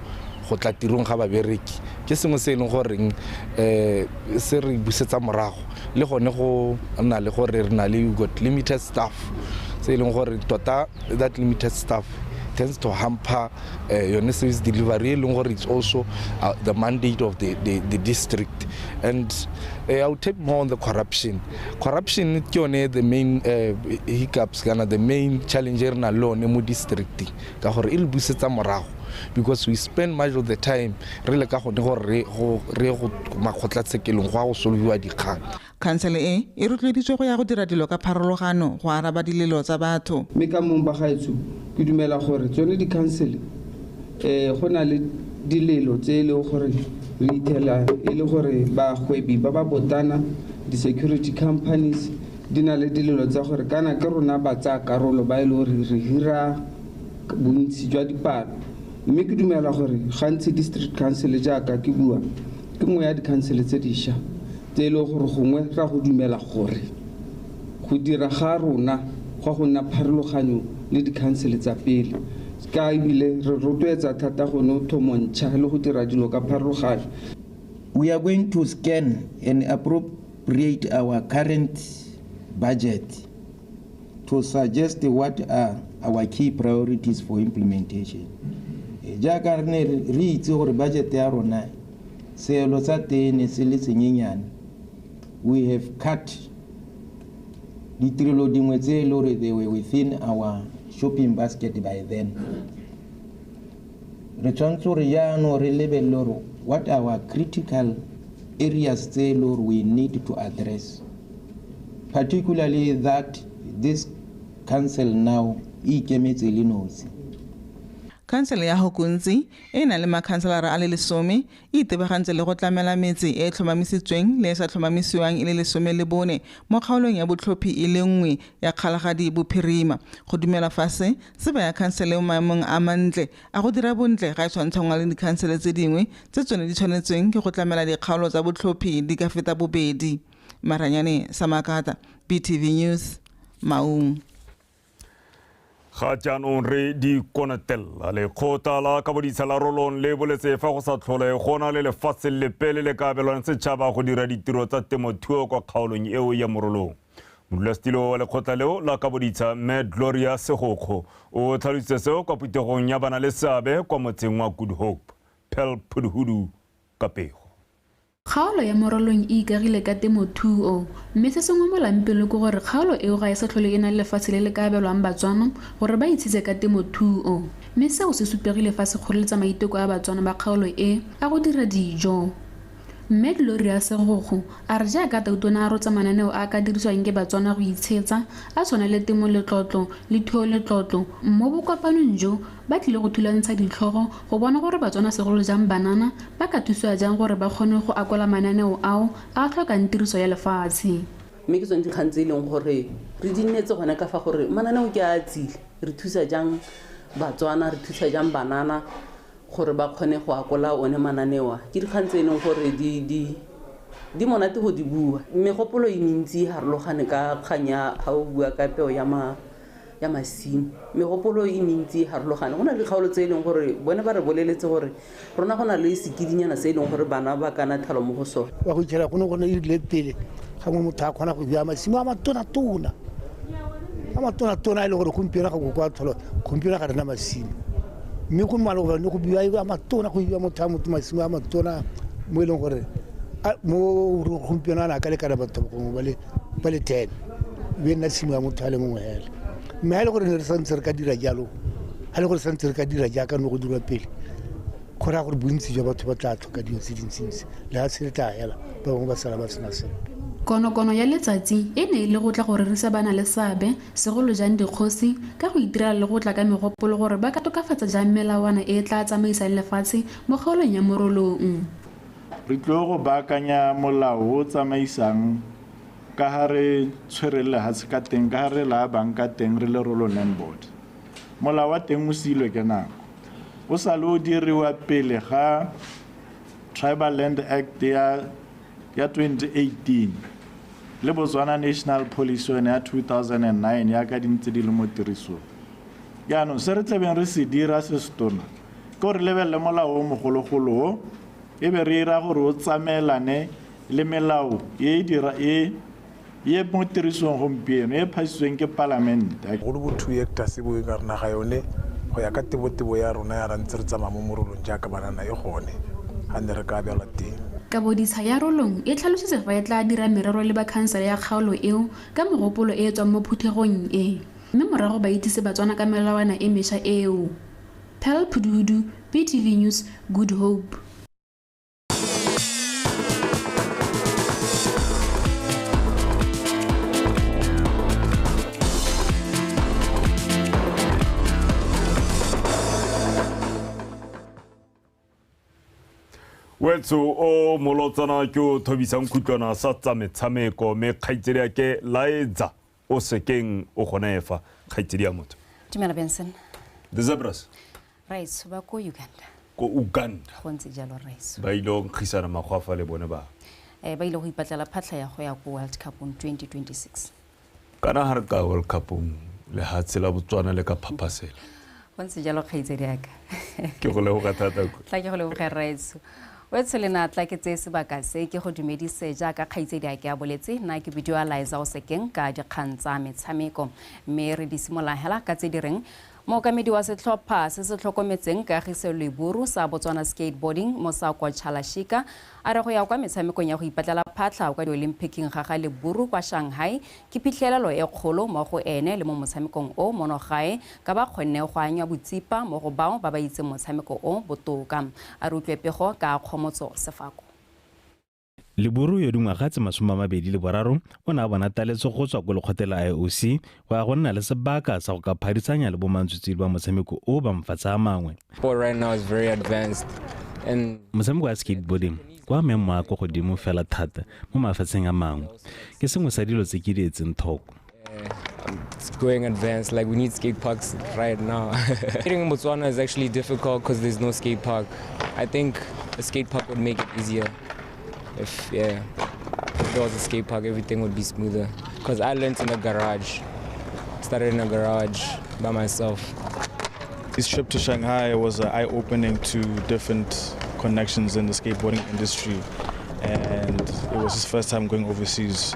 tla tirong ga babereki ke sengwe se leng goreng se re busetsa morago le gone go nna le gore re na le got limited staff se leng gore tota that limited staff tends to hamper your service delivery leng gore it's also the mandate of the district. And I will take more on the corruption ke yone the main hiccups kana the main challenge re na lone mo district ka gore e le busetsa morago because we spend much of the time re le ka gone gore re go makgotlatsekelong go go solviwa dikgang. Kansele e rotloeditswe go ya go dira dilo ka pharologano go araba dilelo tsa batho. Mme ka mong ba gaetso ke dumela gore tsone dikhansele go na le dilelo tse e le gore re ithela e le gore bagwebi ba ba botana di-security companies di na le dilelo tsa gore kana ke rona ba tsa karolo ba e le gore re hira bontsi jwa dipalo. Mme ke dumela gore gantsi district council jaaka ke bua ke nngwe ya dikhansele tse dišwa tse e le gore gongwe ra go dumela gore go dira ga rona go nna pharologanyo le dikhansele tsa pele ka ebile re rotloetsa thata go no thomontšha le go dira dilo ka pharologanyo. We are going to scan and appropriate our current budget to suggest what are our key priorities for implementation. Jaaka re itse gore budget ya rona seelo sa teng se le senyenyane. We have cut ditirelo dingwe tse le gore they were within our shopping basket by then. Re tshwanetse gore jaanong re lebelele gore what are our critical areas tse le gore we need to address, particularly that this council now e ikemetse le nosi. Kansele ya hukunzi e na le makhanselara a le 10 e itebagantse le go tlamela metse e tlhomamisitsweng le sa tlhomamisiwang e le 14 mo kgaolong ya botlhophi e le nngwe ya kgalagadi bophirima go dumela fase se ba ya kansele mo maemong a mantle a go dira bontle ga e tshwantshangwa le dikhansele tse dingwe tse tsone di tshwanetsweng ke go tlamela dikgaolo tsa botlhophi di ka feta bobedi. Maranyane Samakata, BTV News, Maung. Ga jaanong re di konatela le kgotla la kabodisa la rolong le boletse fa go sa tlhole gona le lefatshe le pele le ka abelwana setšhaba go dira ditiro tsa temothuo kwa kgaolong eo ya morolong. Modulasetulo wa lekgotla leo la kabodisa Mme Gloria Segokgo o tlhalositse seo kwa putegong ya bana le seabe kwa motseng wa Good Hope. Pel Pudhudu ka pego. Kgaolo ya morolong e ikagile ka temothuo mme se sengwe mo lampeng ke gore kgaolo eo ga e sa tlhole e na le lefatshe le le ka abelwang Batswana gore ba itshitse ka temothuo mme seo se supegile fa se kgoreletsa maiteko a Batswana ba kgaolo e a go dira dijo. Mme Gloria Segokgo a re jaaka tautona a rotsa mananeo a ka dirisiwang ke Batswana go itshetsa a tshwana le temo le tlotlo le thuo le tlotlo mo bokopanong jo ba tlile go thulantsha ditlhogo go bona gore Batswana segolo jang banana ba ka thusiwa jang gore ba kgone go akola mananeo ao a tlhokang tiriso ya lefatshe. mme ke tsone dikgang tse e leng gore re di nnetse gona ka fa gore mananeo ke a tsile re thusa jang Batswana re thusa jang banana gore ba kgone go akola one mananeo ke dikgang tse e leng gore di monate go di bua megopolo e mentsi harologane ka kganya ga o bua ka peo ya masimo megopolo e mentsi harologane go na le kgaolo tse e leng gore bone ba re boleletse gore rona go na le sekidinyana se e leng gore bana ba kana thalo mo go sone wa go itšhela gone gone e rile pele ga mo motho a kgona go bua masimo a matonatona e le gore gompieno ga go kwa tholo gompieno ga rena masimo mme go mmale gore go bua a matona go bua motho a motho masimo a matona mo e leng gore mo gompieno a na ka le kana batho ba le 10 be nna simo ya motho a le mongwe hela mme ha le gore re santse re ka dira jalo ha le gore santse re ka dira jaaka no go dira pele gore gore bontsi jwa batho ba tla tlhoka dio tse dintsintsi le ha se tla hela ba bangwe ba sala ba sena se konokono ya letsatsi e ne le go tla gore re se bana le sabe segolo jang dikgosi ka go itirela le go tla ka megopolo gore ba ka tokafatsa jang melawana e tla tsamaisang lefatshe mo kgaolong ya morolong re tlo go baakanya molao o tsamaisang ka ha re tshwerele ha se ka teng ka ha re la banka teng re le rolo land board molao wa teng o silwe ke nako o sa le o diriwa pele ga Tribal Land Act ya 2018 le Botswana National Policy ya 2009 ya ka dintse di le mo tirisong yaanong se re tlebeng re se dira se stona ke gore lebelle molao o mogologolo e be re ira gore o tsamelane le melao e mo tirisong gompieno e phasitsweng ke palamente go le botho hectares bo ka rena ga yone go ya ka tebo ya rona ya rantse re tsamaya mo morolong jaaka banana e gone ga ne re ka bjala teng ka bodisa ya rolong e tlhalositse fa e tla dira merero le bakhansele ya kgaolo eo ka megopolo e tswang mo phuthegong e mme morago ba itsise Batswana ka melawana e mešwa eo Pel Pududu PTV News Good Hope wetso o molotsana ke o thobisang kutlwana sa tsa metshameko me kgaitsedi ya ke laetsa o sekeng o gona efa kgaitsedi ya motho Dumela Benson the Zebras Rice ba ko Uganda go ntse jalo Rice ba ile go kgisana magwafa le bone ba ba ile go ipatlela phatla ya go ya go World Cup 2026 kana har ka World Cup le hatsela Botswana le ka phapasela go ntse jalo kgaitsedi ya ka ke go le go thata go tla ke go le go Rice wetse le na tla ke tse sebaka se ke go dumedise jaaka kgaitsedi a ke a boletse na ke visualize o sekeng ka dikgang tsa metshameko mme re di simola hela ka tse direng mookamedi wa setlhopha se se tlhokometseng kagiso leburu sa Botswana skateboarding mo sa kwa Chalashika a re go ya kwa metshamekong ya go ipatlela phatla kwa di-Olympicing ga leburu kwa Shanghai ke phitlhelelo e kgolo mo go ene le mo motshamekong o monogae ka ba kgonne go anya botsipa mo go bao ba ba itse motshameko o botoka a re utlwe pego ka kgomotso sefako Leburu yo dingwaga tse 23 o na bona taletso go tswa go lekgotela IOC wa go nna le sebaka sa go ka phadisanya le bomantswetsedi ba motshameko o ba mfatsa mangwe. Sport right now is very advanced and motshameko wa skateboarding kwa memo a go godimo fela thata mo mafatsheng a mangwe ke sengwe sa dilo tse ke di etseng thoko. It's going advanced, like we need skate parks right now. Skating in Botswana is actually difficult because there's no skate park. I think a skate park would make it easier. If there was a skate park, everything would be smoother. Because I learned in a garage. Started in a garage by myself. This trip to Shanghai was eye-opening to different connections in the skateboarding industry, and it was his first time going overseas.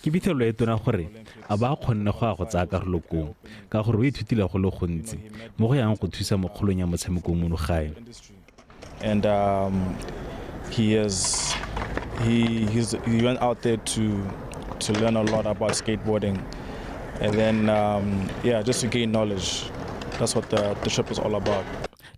Ke bithelo e tona gore a ba kgonne go a go tsaya karolo kong ka gore o ithutile go le gontsi mo go yang go thusa mo kgolong ya motshameko mo gae. And he went out there to learn a lot about skateboarding, and then just to gain knowledge. That's what the trip was all about.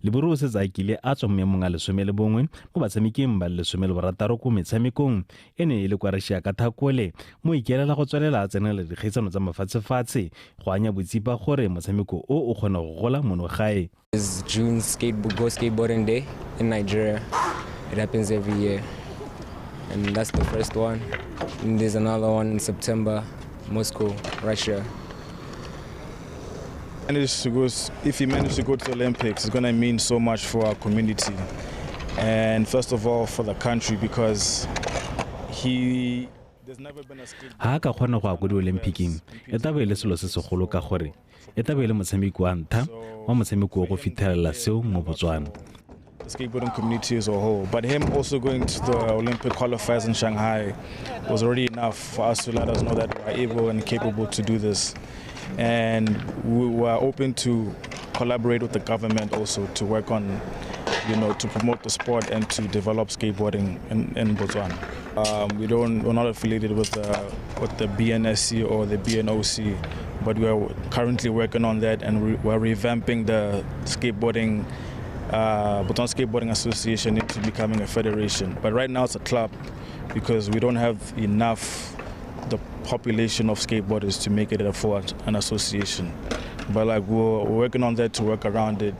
Leburu se zakile a tswa mo monga lesome le bongwe mo batshamekeng ba lesome le barataro ko metshamekong ene ile kwa Russia ka thakole mo ikelela go tswelela tsenela dikgaisano tsa mafatshefatshe go anya botsipa gore motshameko o gona go gola mono gae. Is June skateboarding day in Nigeria. It happens every year. and that's the first one. And there's another one in September, Moscow, Russia. If he managed to go to the Olympics, it's going to mean so much for our community, and first of all for the country, because ha ka kgona go ya go di-olympiking e tla be e le selo se segolo ka gore e tla be e le motshameki wa ntlha wa motshameki wa go fitlhelela seo mo Botswana. The skateboarding community as a whole, but him also going to the Olympic qualifiers in Shanghai was already enough for us to let us know that we're able and capable to do this, and we were open to collaborate with the government also to work on, to promote the sport and to develop skateboarding in Botswana. We're not affiliated with the BNSC or the BNOC, but we are currently working on that, and we're revamping the skateboarding, Botswana Skateboarding Association into becoming a federation. But right now it's a club because we don't have enough the population of skateboarders to make it afford an association. But we're working on that to work around it.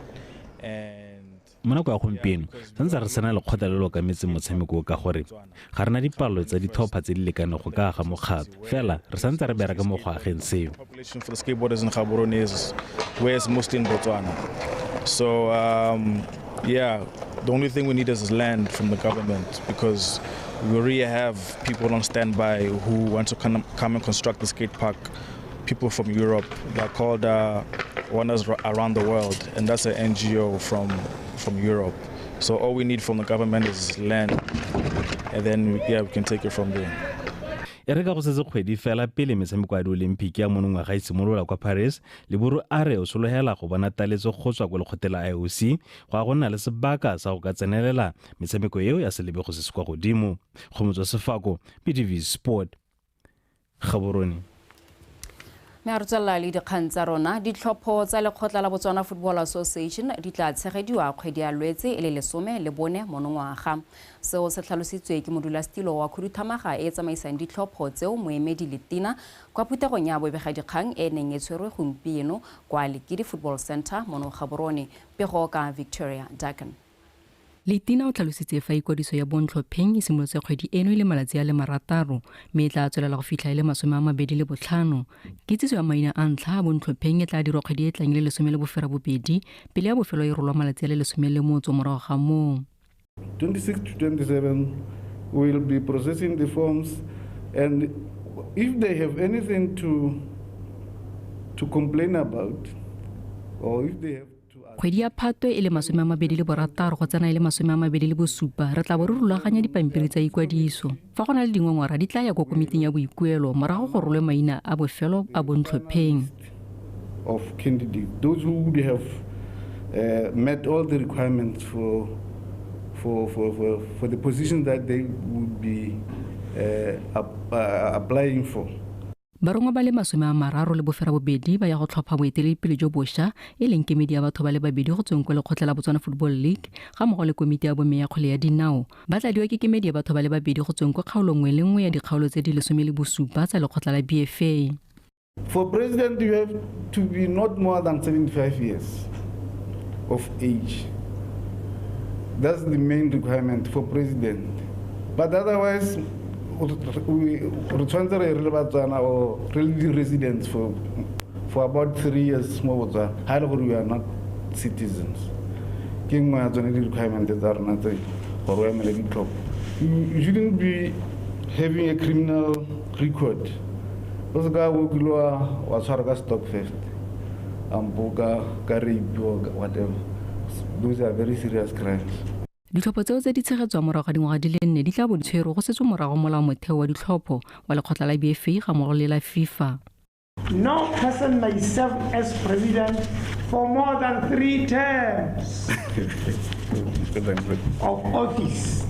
Mo nako ya gompieno santse re sena le kgothalelo ka metse motshameko ka gore ga rena dipalo tsa dithopa tse di lekane go ka aga mokgato fela re santse re bereka mo go ageng seo. Population for the skateboarders in Gaborone is where it's mostly in Botswana. So the only thing we need is land from the government, because we already have people on standby who want to come and construct the skate park. People from Europe, they're called Wonders Around the World, and that's an NGO from Europe. So all we need from the government is land, and then we can take it from there. E re ka go setse kgwedi fela pele metshameko ya di-olympic ya monongwa ga e simolola kwa Paris, Leburu a re o sologela go bona taletso go tswa go lekgotela IOC go a go nna le sebaka sa go ka tsenelela metshameko eo ya selebego se se kwa godimo. Go motswa Sefako, PTV Sport, Gaborone. Me a re tswela le dikgang tsa rona. Ditlhopho tsa lekgotla la Botswana Football Association di tla tshegediwa kgwedi ya Lwetse e le lesome le bone monongwaga. Seo se tlhalositswe ke modulasetilo wa khuduthamaga e tsamaisang ditlhopho tseo moemedi Letina kwa phuthegong ya bobegadikgang e neng e tshwerwe gompieno kwa Lekidi Football Center mono Gaborone. Pego ka Victoria Dikgang. Letina o tlhalositse fa ikwadiso ya bontlhopheng e simolotse kgwedi eno e le malatsi a le marataro mme e tla tswelela go fitlha e le 25. Kitsiso ya maina a ntlha a bontlhopheng e tla dirwa kgwedi e tlang le 12 pele ya bofelo e rolwa malatsi a le 11 morago ga moo. 26 to 27 will be processing the forms, and if they have anything to complain about, or if they have kgwedi ya Phatwe e le 26 go tsena e le 27 re tla bo re rulaganya dipampiri tsa ikwadiso. Fa go na le dingwangwara di tla ya kwa komiting ya boikuelo morago go rolwe maina a bofelo a bontlhopheng. Of candidates, those who would have met all the requirements for the position that they would be applying for. Barongwa ba le 30 le bofera bobedi ba ya go tlhopha boeteledipele jo bošwa e leng kemedi ya batho ba le babedi go tsweng kwa lekgotla la Botswana Football League ga mmogo le komiti ya bome ya kgwele ya dinao. Ba tla diwa ke kemedi ya batho ba le babedi go tsweng kwa kgaolo nngwe le nngwe ya dikgaolo tse di 17 tsa lekgotla la BFA. For president, you have to be not more than 75 years of age. That's the main requirement for president. But otherwise, we really residents for about 3 years more. We are not citizens. Requirement you shouldn't be having a criminal record. Those guys was stock theft, whatever. Those are very serious crimes. Ditlhopho tseo tse di tshegetswa morago ga dingwaga di le 4 di tla bontshwero go setse morago molao motheo wa ditlhopho wa lekgotla la BFA ga mmogo le la FIFA. No person may serve as president for more than 3 terms of office,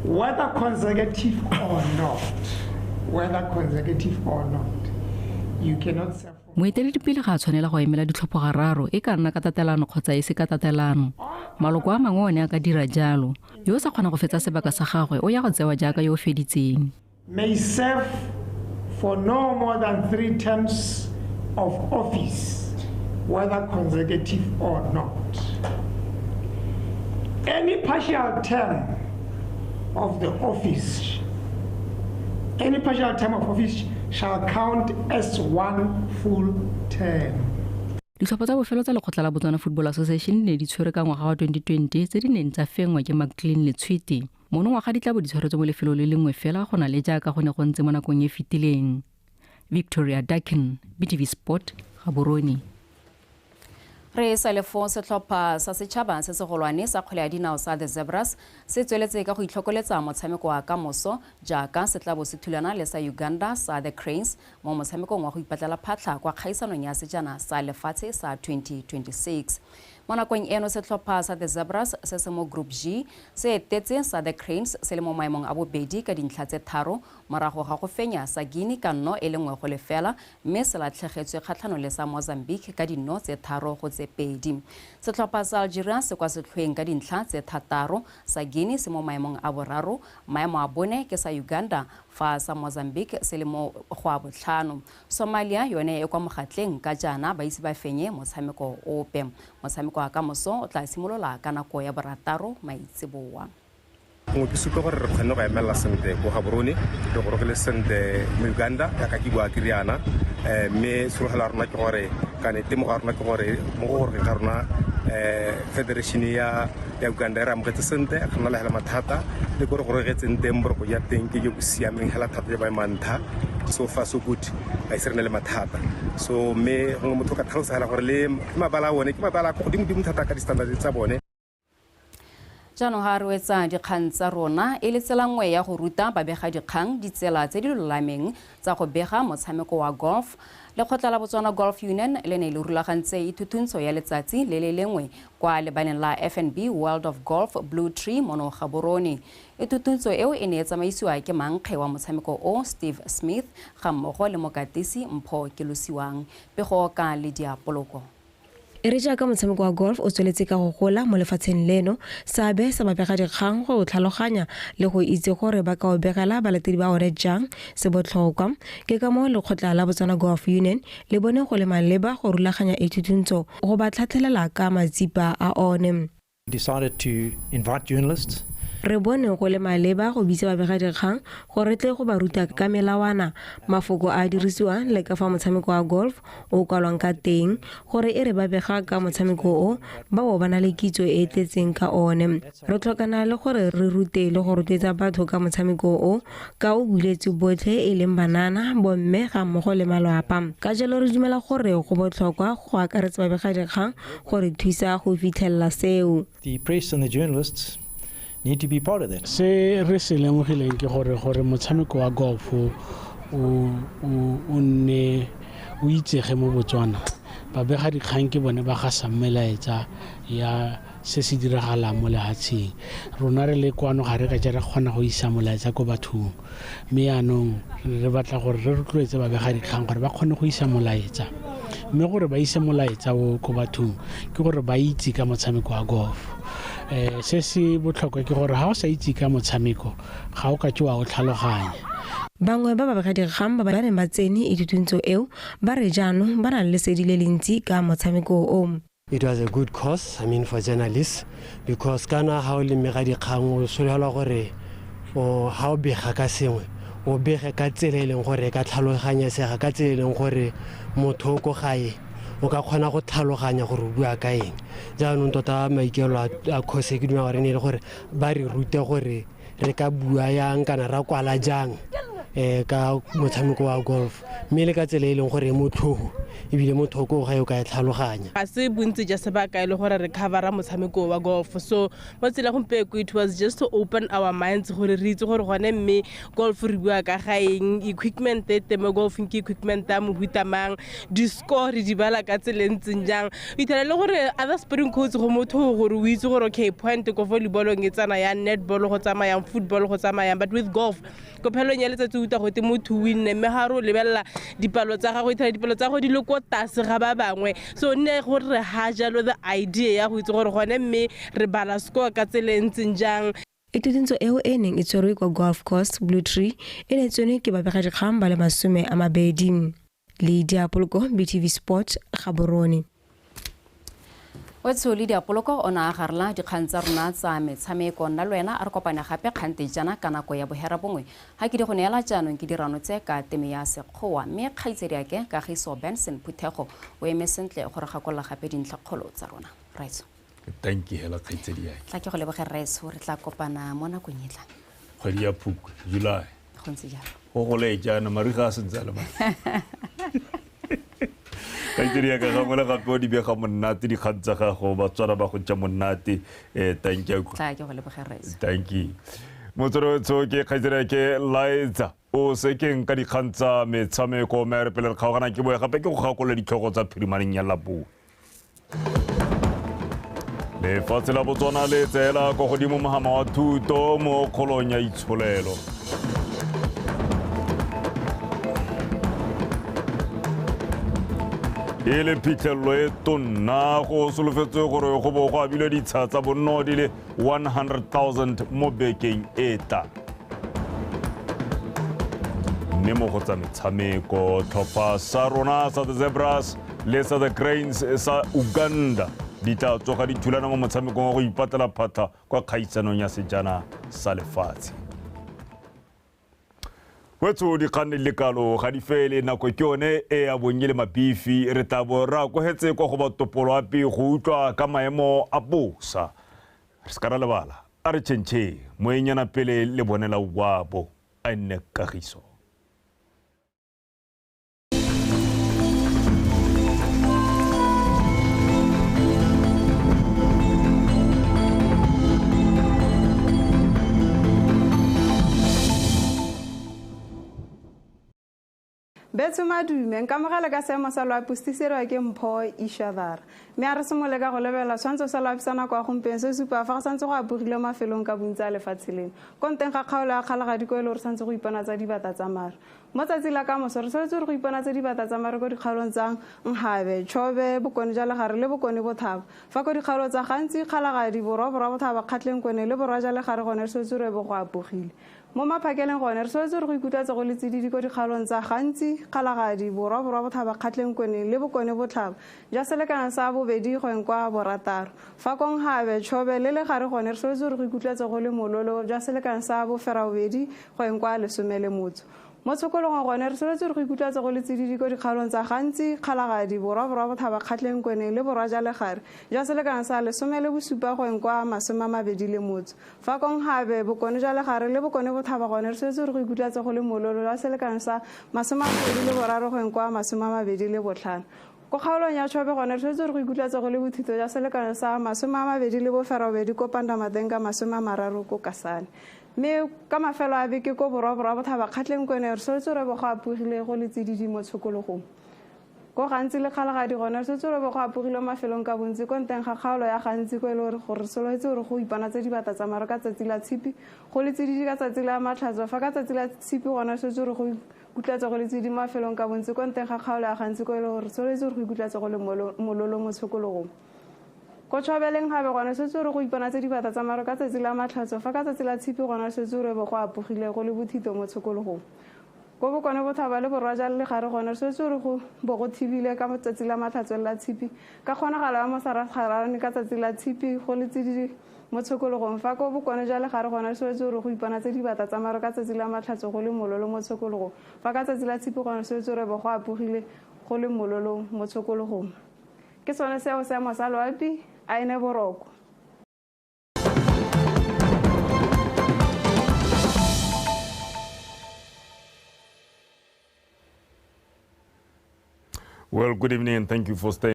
whether consecutive or not. You cannot serve. Moeteledipele ga a tshwanela go emela ditlhopho gararo e ka nna ka tatelano kgotsa e se ka tatelano. Maloko a mangwe one a ka dira jalo. Yo sa kgona go fetsa sebaka sa gagwe o ya go tsewa jaaka yo feditseng. May serve for no more than 3 terms of office, whether consecutive or not. Any partial term of the office. Any partial term of office shall count as one full term. Ditlhopha tsa bofelo tsa lekgotla la Botswana Football Association ne di tshwere ka ngwaga wa 2020 tse di neng tsa fengwa ke McLean le Tshwiti. Monongwaga di tla bo di tshwaretswe mo lefelo le lengwe fela go na le jaaka go ne go ntse mo nakong e fetileng. Victoria Dikgang, BTV Sport, Gaborone. Re sa le fo setlhopha sa setšhaba se segolwane sa kgwele ya dinao sa The Zebras se tsweletse ka go itlhokoletsa motshameko wa kamoso jaaka se tla bo se thulana le sa Uganda sa The Cranes mo motshamekong wa go ipatlela phatlha kwa kgaisanong ya sejana sa lefatshe sa 2026. Mo nakong eno setlhopha sa The Zebras se se mo Group G se etetse sa The Cranes se le mo maemong a bobedi ka dintlha tse 3 morago ga go fenya sa Guinea ka nno e le nngwe go lefela mme se latlhegetswe kgatlhanong le sa Mozambique ka dinno tse 3 go tse 2. Setlhopha sa Algeria se kwa setlhoeng ka dintlha tse 3 sa Guinea se mo maemong a boraro maemo a bone ke sa Uganda fa sa Mozambique se le mo go a botlhano. Somalia yone e kwa mogatleng ka jana ba ise ba fenye motshameko ope. Motshameko wa kamoso o tla simolola ka nako ya borataro maitseboa. Mo ke supa gore re kgone go emela sente go Gaborone le gore le sente mo Uganda ya ka ke bua ke riana me surugela rona ke gore kana temo ga rona ke gore mo gore ga rona federation ya Uganda ra mo ke sente ga nna le hela mathata le gore gore ge tsente mbro go ya teng ke go siameng hela thata ba mantha so far so good ba iserne le mathata so me go motho ka tlhalosa hela gore le mabala one ke mabala go dimo thata ka di standard tsa bone. Jaanong ga re wetsa dikgang tsa rona e le tsela nngwe ya go ruta babega dikgang ditsela tse di lolameng tsa go bega motshameko wa golf. Lekgotla la Botswana Golf Union le ne le rulagantse ithuthuntso ya letsatsi le le lengwe kwa lebaneng la FNB World of Golf Blue Tree mo Gaborone. Ithuthuntso eo e ne e tsamaisiwa ke mankge wa motshameko o Steve Smith ga mmogo le mokatisi Mpho Kelosiwang pego ka le diapoloko. E re jaaka motshameko wa golf o tsweletse ka go gola mo lefatsheng leno sabe sa babega dikgang go tlhaloganya le go itse gore ba ka o begela balatedi ba one jang se botlhokwa ke ka mo lekgotla la Botswana Golf Union le bone go le maleba go rulaganya ithuthuntso go ba tlhatlhelela ka matsipa a one. Decided to invite journalists. Re bone go le maleba go bitsa babega dikgang gore tle go ba ruta ka melawana mafoko a dirisiwang le ka fa motshameko wa golf o kwalwang ka teng gore e re ba bega ka motshameko o ba bo bana le kitso e tletseng ka one. Re tlhokana le gore re rute le go rotloetsa batho ka motshameko o ka o buletse botlhe e leng banana bomme ga mmogo le malapa. Ka jalo re dumela gore go botlhokwa go akaretsa babega dikgang gore thusa go fitlhelela seo. The press and the journalists need to be part of that. Se re se lemogileng ke gore motshameko wa golf o ne o itsege mo Botswana babega dikgang ke bone ba ga samelaetsa ya se se diragalang mo lehatsheng rona re le kwano ga re ka jara kgona go isa molaetsa ko bathong mme anong re batla gore re rotloetse babega dikgang gore ba kgone go isa molaetsa mme gore ba ise molaetsa o ko bathong ke gore ba itse ka motshameko wa golf. Se se botlhokwa ke gore ha o sa itse ka motshameko ga o ka tswa o tlhaloganya. Bangwe ba babega dikgang ba ne ba tsene ithuthuntso eo ba re jaanong ba na le lesedi le lentsi ka motshameko o. It was a good cause, for journalists, because kana ha o le mega dikgang o solelwa gore o ha o bega ka sengwe o bege ka tsela e leng gore ka tlhaloganya sega ka tsela e leng gore motho go gae o ka kgona go tlhaloganya gore o bua ka eng. Jaanong tota maikelo a khose ke duma gore ne le gore ba re rute gore re ka bua yang kana ra kwala jang ka motshameko wa golf mme le ka tsela e leng gore motlhogo ebile mothoko ga yo ka tlhaloganya. Ga se bontsi ja sebaka ile gore re covera motshameko wa golf so mo tsela gompeko it was just to open our minds gore re itse gore gone mme golf re bua ka ga eng equipment teme golf ke equipment a mo hutamang di score di bala ka tselentseng jang itela le gore other sporting coach go motho gore o itse gore okay point go volleyball nge tsana ya netball go tsamaya football go tsamaya but with golf go phelo nya letsa uta go te motho win mme ha ro lebella dipalo tsa gago itela dipalo tsa go di le ko tase ga ba bangwe so ne gore ha jalo the idea ya go itse gore gone mme re bala score ka tselentseng jang. Ithuthuntso eo e neng e tshwerwe kwa golf course Blue Tree e ne tsone ke babega dikgang ba le 20. Le diapoloko BTV Sport Gaborone. Wetsho le diapoloko o na agarla dikgang tsa rona tsa metshameko nna le wena a re kopane gape kgante jana ka nako ya bohera bongwe ga ke di go neela jaanong ke dirano tse ka teme ya sekgowa mme kgaitsedi yake Kagiso Benson Phuthego o eme sentle gore gakolola gape dintlhakgolo tsa rona right thank you hela kgaitsedi yake tla ke go leboga Reitso re tla kopana mo nakong e tlang kgwedi ya Phukwi July go ntse jalo go go le jana mariga a sentse le kgaitsedi yaka ga ngwana gape o di bega monnate di kgantsa gago ba tswana ba go tja monnate thank you tla ke go leboga Reitso thank you motsoro ke kgaitsedi yake Liza o sekeng ka dikgang tsa metshameko mme re pele re kgaogana ke boe gape ke go gakolola ditlhogo tsa phirimaneng ya Labone lefatshe la Botswana le tseela go godimo mohama wa thuto mo kgolong ya itsholelo e le phitlhelelo e tonna go solofetswe gore go bo go abilwe ditsha tsa bonno di le 100,000 mo bekeng e tlang mme mo go tsa metshameko tlhopha sa rona sa the Zebras le sa the Cranes sa Uganda di tla tsoga dithulana mo motshamekong wa go ipatela phatla kwa kgaisanong ya sejana sa lefatshe wetso di kganne le kalo ga di fele nako ke yone e a bongile mapifi re tabo ra go hetse kwa go batopolo api go utlwa ka maemo a bosa re skara lebala a re tšhentšhe moenyana pele le bonela wabo a nne Kagiso Betso madume nka mogela ka seemo sa loapi stiserwa ke Mpho Ishadara mme a re simole ka go lebela tshwantsho sa loapi sa nako ya gompieno se supa fa go santse go apogile mafelong ka bontsi a lefatshe leno ko nteng ga kgaolo ya kgalagadi ko e le gore santse go iponatsa dibata tsa mare mo tsatsi la ka moso re tshwanetse re go iponatsa dibata tsa mare ko dikgaolong tsa Nkgabe Tšhobe Bokone ja Legare le Bokone Bothaba fa ko dikgaolo tsa gantsi kgalagadi Borwa Bothaba Kgatleng Kone le Borwa ja Legare gone re tshwanetse re bo go apogile mo maphakeleng gone re tshwanetse re go ikutlwatsa go le tsididi ko dikgaolong tsa gantsi kgalagadi Borwa Bothaba Kgatleng Kone le Bokone Botlhaba ja selekana sa bobedi go eng kwa borataro fa ko Nkgabe Tšhobe le Legare gone re tshwanetse re go ikutlwatsa go le mololo ja selekana sa bofera bobedi go eng kwa 11 mo tshokolong gone re tshwanetse re go ikutlwatsa go le tsididi ko dikgaolong tsa gantsi kgalagadi Borwa Bothaba Kgatleng Kone le Borwa ja Legare ja selekana sa 17 go eng kwa 21 fa ko Nkgabe Bokone ja Legare le Bokone Bothaba gone re tshwanetse re go ikutlwatsa go le mololo ja selekana sa 23 go eng kwa 25 ko kgaolong ya Tšhobe gone re tshwanetse re go ikutlwatsa go le bothito ja selekana sa 22 ko Pandamateng ka 30 ko Kasane mme ka mafelo a beke ko Borwa Bothaba Kgatleng Kone re tshwanetse re bo go apogile go le tsididi mo tshokologong ko gantsi le kgalagadi gone re tshwanetse re bo go apogile mafelong ka bontsi ko nteng ga kgaolo ya gantsi ko e le gore re solofetse gore go ipanatse dibata tsa maro ka tsatsi la tshipi go le tsididi ka tsatsi la matlhatso fa ka tsatsi la tshipi gone re tshwanetse re go ikutlwatsa go le tsididi mafelong ka bontsi ko nteng ga kgaolo ya gantsi ko e le gore re solofetse gore go ikutlwatsa go le mololo mo tshokologong ko Tšhobeleng gabe gone se re go iponatse dibata tsa maro ka tsatsi la matlhatso fa ka tsatsi la tshipi gone se re bo go apogile go le bothito mo tshokologong ko Bokone Bothaba le Borwa ja Legare gone se re go bo go thibile ka tsatsi la matlhatso la tshipi ka kgonagalo ya mosaragharane ka tsatsi la tshipi go le tsididi mo tshokologong fa ko Bokone ja Legare gone se re go iponatse dibata tsa maro ka tsatsi la matlhatso go le mololo mo tshokologong fa ka tsatsi la tshipi gone se re bo go apogile go le mololo mo tshokologong ke sone seo seemo sa loapi a ene boroko Well, good evening and thank you for staying